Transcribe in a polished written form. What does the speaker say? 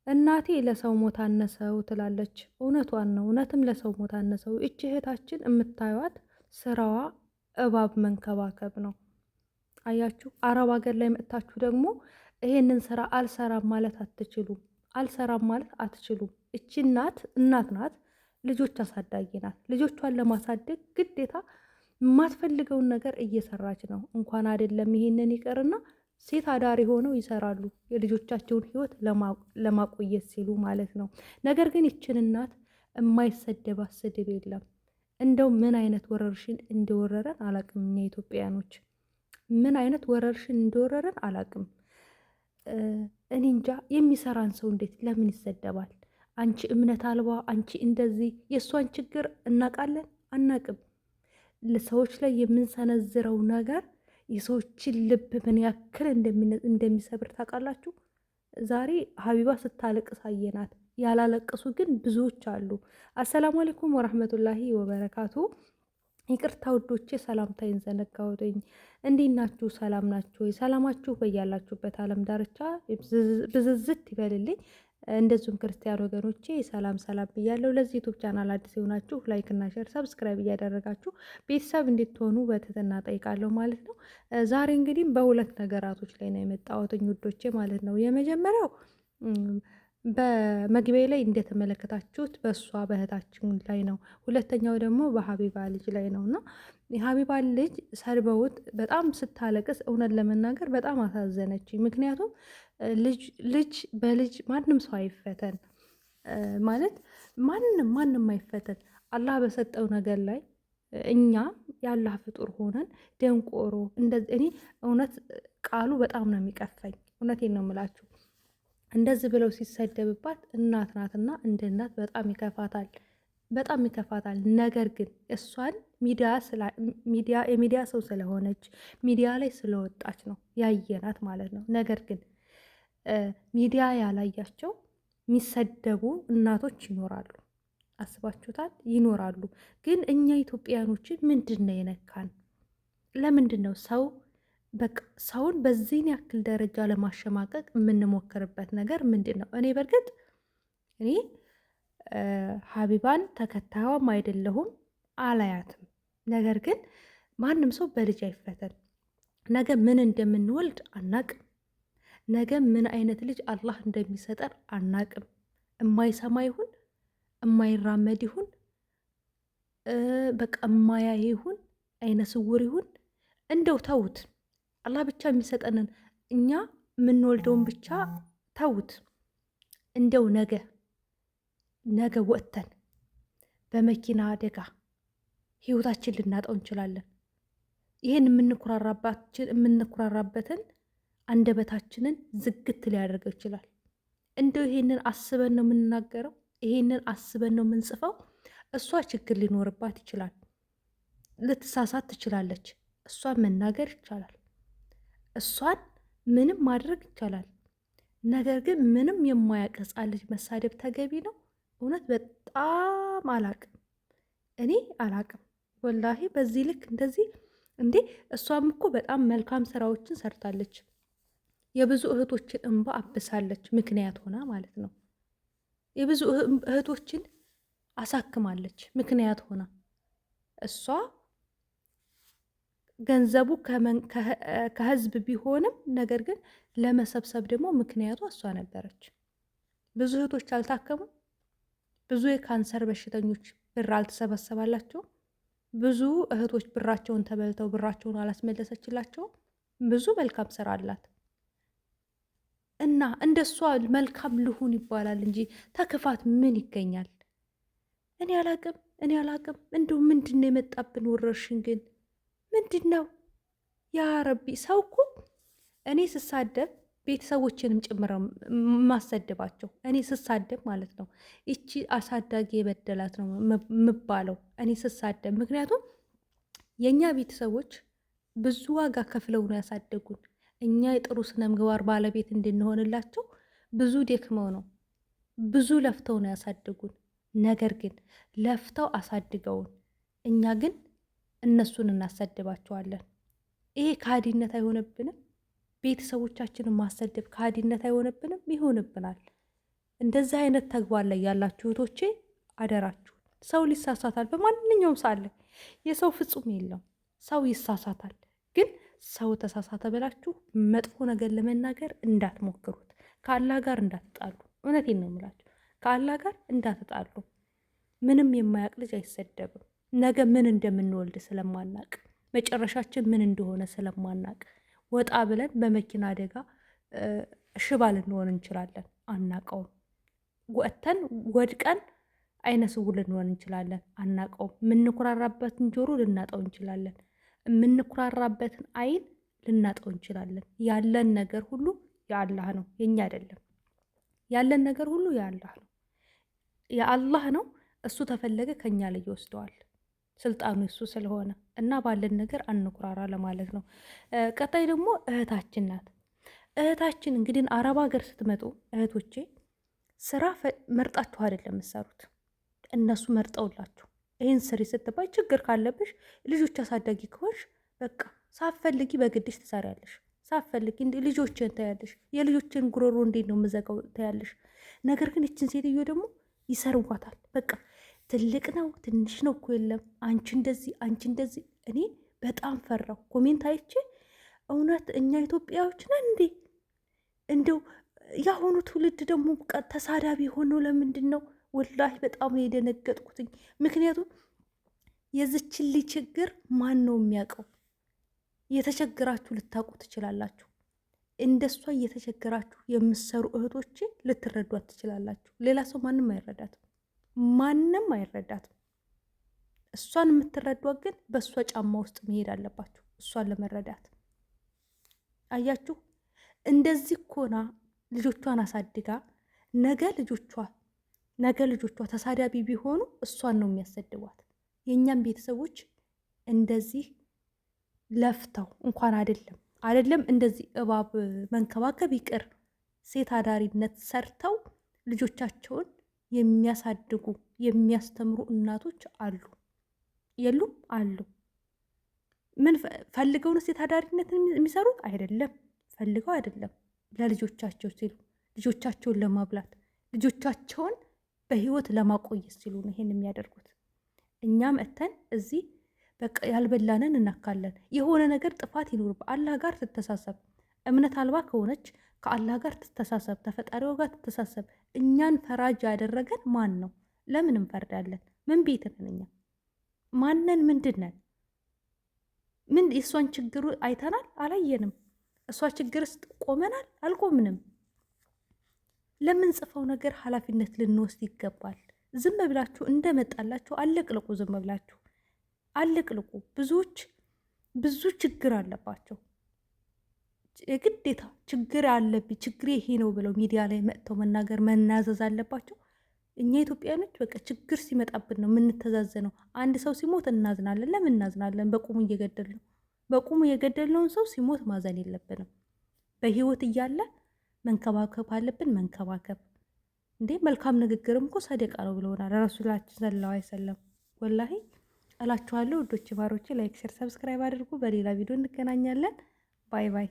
እናቴ ለሰው ሞት አነሰው ትላለች። እውነቷን ነው። እውነትም ለሰው ሞት አነሰው። እች እህታችን የምታዩት ስራዋ እባብ መንከባከብ ነው። አያችሁ፣ አረብ ሀገር ላይ መጥታችሁ ደግሞ ይሄንን ስራ አልሰራም ማለት አትችሉም። አልሰራም ማለት አትችሉም። እቺ እናት ናት፣ ልጆች አሳዳጊ ናት። ልጆቿን ለማሳደግ ግዴታ የማትፈልገውን ነገር እየሰራች ነው። እንኳን አይደለም ይሄንን ይቅርና ሴት አዳሪ ሆነው ይሰራሉ፣ የልጆቻቸውን ህይወት ለማቆየት ሲሉ ማለት ነው። ነገር ግን ይችን እናት የማይሰደባት ስድብ የለም። እንደው ምን አይነት ወረርሽን እንደወረረን አላቅም። እኛ ኢትዮጵያኖች ምን አይነት ወረርሽን እንደወረረን አላቅም። እኔ እንጃ። የሚሰራን ሰው እንዴት ለምን ይሰደባል? አንቺ እምነት አልባ፣ አንቺ እንደዚህ። የእሷን ችግር እናቃለን አናቅም? ለሰዎች ላይ የምንሰነዝረው ነገር የሰዎችን ልብ ምን ያክል እንደሚሰብር ታውቃላችሁ? ዛሬ ሀቢባ ስታለቅስ አየናት። ያላለቀሱ ግን ብዙዎች አሉ። አሰላሙ አለይኩም ወራህመቱላሂ ወበረካቱ። ይቅርታ ውዶቼ፣ ሰላምታዬን ዘነጋሁትኝ። እንዴት ናችሁ? ሰላም ናችሁ ወይ? ሰላማችሁ በያላችሁበት ዓለም ዳርቻ ብዝዝት ይበልልኝ። እንደዚሁም ክርስቲያን ወገኖቼ ሰላም ሰላም ብያለሁ። ለዚህ ዩቱብ ቻናል አዲስ የሆናችሁ ላይክ እና ሼር ሰብስክራይብ እያደረጋችሁ ቤተሰብ እንድትሆኑ በትህትና ጠይቃለሁ ማለት ነው። ዛሬ እንግዲህ በሁለት ነገራቶች ላይ ነው የመጣሁት ውዶቼ ማለት ነው። የመጀመሪያው በመግቢያ ላይ እንደተመለከታችሁት በእሷ በእህታችን ላይ ነው። ሁለተኛው ደግሞ በሀቢባ ልጅ ላይ ነው እና የሀቢባ ልጅ ሰድበውት በጣም ስታለቅስ እውነት ለመናገር በጣም አሳዘነች። ምክንያቱም ልጅ በልጅ ማንም ሰው አይፈተን ማለት ማንም አይፈተን። አላህ በሰጠው ነገር ላይ እኛ የአላህ ፍጡር ሆነን ደንቆሮ እንደዚህ። እኔ እውነት ቃሉ በጣም ነው የሚቀፈኝ። እውነቴን ነው የምላችሁ። እንደዚህ ብለው ሲሰደብባት እናት ናትና እንደ እናት በጣም ይከፋታል፣ በጣም ይከፋታል። ነገር ግን እሷን የሚዲያ ሰው ስለሆነች ሚዲያ ላይ ስለወጣች ነው ያየናት ማለት ነው። ነገር ግን ሚዲያ ያላያቸው የሚሰደቡ እናቶች ይኖራሉ። አስባችሁታል? ይኖራሉ። ግን እኛ ኢትዮጵያኖችን ምንድን ነው የነካን? ለምንድን ነው በቃ ሰውን በዚህን ያክል ደረጃ ለማሸማቀቅ የምንሞክርበት ነገር ምንድን ነው? እኔ ሀቢባን ተከታዩም አይደለሁም፣ አላያትም። ነገር ግን ማንም ሰው በልጅ አይፈተን። ነገ ምን እንደምንወልድ አናቅም። ነገ ምን አይነት ልጅ አላህ እንደሚሰጠር አናቅም። እማይሰማ ይሁን እማይራመድ ይሁን በቃ እማያይ ይሁን አይነ ስውር ይሁን እንደው ተውት። አላህ ብቻ የሚሰጠንን እኛ የምንወልደውን ብቻ ተውት። እንደው ነገ ወጥተን በመኪና አደጋ ህይወታችን ልናጣው እንችላለን። ይህን የምንኩራራበትን አንደበታችንን ዝግት ሊያደርገው ይችላል። እንደው ይሄንን አስበን ነው የምንናገረው፣ ይሄንን አስበን ነው የምንጽፈው። እሷ ችግር ሊኖርባት ይችላል፣ ልትሳሳት ትችላለች። እሷን መናገር ይቻላል፣ እሷን ምንም ማድረግ ይቻላል። ነገር ግን ምንም የማያውቅ ሕፃን ልጅ መሳደብ ተገቢ ነው? እውነት በጣም አላቅም፣ እኔ አላቅም ወላሂ። በዚህ ልክ እንደዚህ እንዴ! እሷም እኮ በጣም መልካም ስራዎችን ሰርታለች። የብዙ እህቶችን እንባ አብሳለች፣ ምክንያት ሆና ማለት ነው። የብዙ እህቶችን አሳክማለች፣ ምክንያት ሆና። እሷ ገንዘቡ ከህዝብ ቢሆንም ነገር ግን ለመሰብሰብ ደግሞ ምክንያቱ እሷ ነበረች። ብዙ እህቶች አልታከሙም። ብዙ የካንሰር በሽተኞች ብር አልተሰበሰባላቸውም። ብዙ እህቶች ብራቸውን ተበልተው ብራቸውን አላስመለሰችላቸውም። ብዙ መልካም ስራ አላት እና እንደሷ መልካም ልሁን ይባላል እንጂ ተክፋት ምን ይገኛል? እኔ አላቅም። እንዲሁ ምንድን ነው የመጣብን ወረርሽኝ ግን ምንድን ነው? ያ ረቢ። ሰው እኮ እኔ ስሳደብ ቤተሰቦችንም ጭምረው ማሰደባቸው እኔ ስሳደብ ማለት ነው። ይቺ አሳዳጊ የበደላት ነው የምባለው እኔ ስሳደብ። ምክንያቱም የእኛ ቤተሰቦች ብዙ ዋጋ ከፍለው ነው ያሳደጉን። እኛ የጥሩ ስነ ምግባር ባለቤት እንድንሆንላቸው ብዙ ደክመው ነው ብዙ ለፍተው ነው ያሳደጉን። ነገር ግን ለፍተው አሳድገውን እኛ ግን እነሱን እናሰድባቸዋለን። ይሄ ከሃዲነት አይሆንብንም? ቤተሰቦቻችንን ማሰደብ ከሃዲነት አይሆንብንም? ይሆንብናል። እንደዚህ አይነት ተግባር ላይ ያላችሁ እህቶቼ አደራችሁ። ሰው ሊሳሳታል በማንኛውም ሰዓት ላይ የሰው ፍጹም የለም። ሰው ይሳሳታል። ግን ሰው ተሳሳተ ብላችሁ መጥፎ ነገር ለመናገር እንዳትሞክሩት። ከአላህ ጋር እንዳትጣሉ። እውነቴን ነው የምላችሁ፣ ከአላህ ጋር እንዳትጣሉ። ምንም የማያውቅ ልጅ አይሰደብም። ነገ ምን እንደምንወልድ ስለማናቅ፣ መጨረሻችን ምን እንደሆነ ስለማናቅ ወጣ ብለን በመኪና አደጋ ሽባ ልንሆን እንችላለን፣ አናቀውም። ወጥተን ወድቀን አይነ ስውር ልንሆን እንችላለን፣ አናቀውም። የምንኩራራበትን ጆሮ ልናጠው እንችላለን፣ የምንኩራራበትን አይን ልናጠው እንችላለን። ያለን ነገር ሁሉ የአላህ ነው፣ የኛ አይደለም። ያለን ነገር ሁሉ የአላህ ነው፣ የአላህ ነው። እሱ ተፈለገ ከኛ ላይ ይወስደዋል። ስልጣኑ እሱ ስለሆነ እና ባለን ነገር አንኩራራ ለማለት ነው። ቀጣይ ደግሞ እህታችን ናት። እህታችን እንግዲህ አረብ ሀገር ስትመጡ እህቶቼ ስራ መርጣችሁ አይደለም የምትሰሩት፣ እነሱ መርጠውላችሁ ይህን ስሪ ስትባይ ችግር ካለብሽ ልጆች አሳዳጊ ከሆንሽ በቃ ሳትፈልጊ በግድሽ ትሰሪያለሽ። ሳትፈልጊ ልጆችን ታያለሽ። የልጆችን ጉሮሮ እንዴት ነው የምዘጋው ታያለሽ። ነገር ግን ይችን ሴትዮ ደግሞ ይሰርዋታል። በቃ ትልቅ ነው ትንሽ ነው እኮ የለም፣ አንቺ እንደዚህ አንቺ እንደዚህ። እኔ በጣም ፈራው ኮሜንት አይቼ። እውነት እኛ ኢትዮጵያዎች ነን እንዴ? እንደው የአሁኑ ትውልድ ደግሞ ተሳዳቢ ሆነው ለምንድን ነው? ወላሂ በጣም ነው የደነገጥኩትኝ። ምክንያቱም የዝችን ልጅ ችግር ማን ነው የሚያውቀው? የተቸግራችሁ ልታውቁ ትችላላችሁ። እንደሷ እየተቸገራችሁ የምትሰሩ እህቶቼ ልትረዷት ትችላላችሁ። ሌላ ሰው ማንም አይረዳትም፣ ማንም አይረዳትም። እሷን የምትረዷት ግን በእሷ ጫማ ውስጥ መሄድ አለባችሁ እሷን ለመረዳት። አያችሁ፣ እንደዚህ ኮና ልጆቿን አሳድጋ ነገ ልጆቿ ተሳዳቢ ቢሆኑ እሷን ነው የሚያሰድቧት። የእኛም ቤተሰቦች እንደዚህ ለፍተው እንኳን አይደለም እንደዚህ እባብ መንከባከብ ይቅር ሴት አዳሪነት ሰርተው ልጆቻቸውን የሚያሳድጉ የሚያስተምሩ እናቶች አሉ። የሉም? አሉ። ምን ፈልገው ነው ሴት አዳሪነትን የሚሰሩት? አይደለም፣ ፈልገው አይደለም። ለልጆቻቸው ሲሉ ልጆቻቸውን ለማብላት ልጆቻቸውን በህይወት ለማቆየት ሲሉ ነው ይሄን የሚያደርጉት። እኛም እተን እዚህ በቃ ያልበላንን እናካለን። የሆነ ነገር ጥፋት ይኖር አላህ ጋር ትተሳሰብ። እምነት አልባ ከሆነች ከአላህ ጋር ትተሳሰብ፣ ተፈጣሪው ጋር ትተሳሰብ። እኛን ፈራጅ ያደረገን ማን ነው? ለምን እንፈርዳለን? ምን ቤት ነን እኛ? ማነን? ምንድን ነን? ምን የእሷን ችግሩ አይተናል? አላየንም። እሷ ችግር ውስጥ ቆመናል? አልቆምንም። ለምን ጽፈው ነገር ኃላፊነት ልንወስድ ይገባል። ዝም ብላችሁ እንደመጣላችሁ አለቅልቁ። ዝም ብላችሁ አለቅልቁ። ብዙዎች ብዙ ችግር አለባቸው። የግዴታ ችግር አለብኝ ችግር ይሄ ነው ብለው ሚዲያ ላይ መጥተው መናገር መናዘዝ አለባቸው። እኛ ኢትዮጵያኖች በቃ ችግር ሲመጣብን ነው የምንተዛዘነው። አንድ ሰው ሲሞት እናዝናለን። ለምን እናዝናለን? በቁሙ እየገደል ነው። በቁሙ የገደልነውን ሰው ሲሞት ማዘን የለብንም። በህይወት እያለ መንከባከብ አለብን። መንከባከብ እንዴ! መልካም ንግግርም እኮ ሰደቃ ነው ብለውናል ረሱላችን ሰለላሁ ዐለይሂ ወሰለም። ወላሂ እላችኋለሁ ውዶች ባሮቼ፣ ላይክ፣ ሼር፣ ሰብስክራይብ አድርጉ። በሌላ ቪዲዮ እንገናኛለን። ባይ ባይ።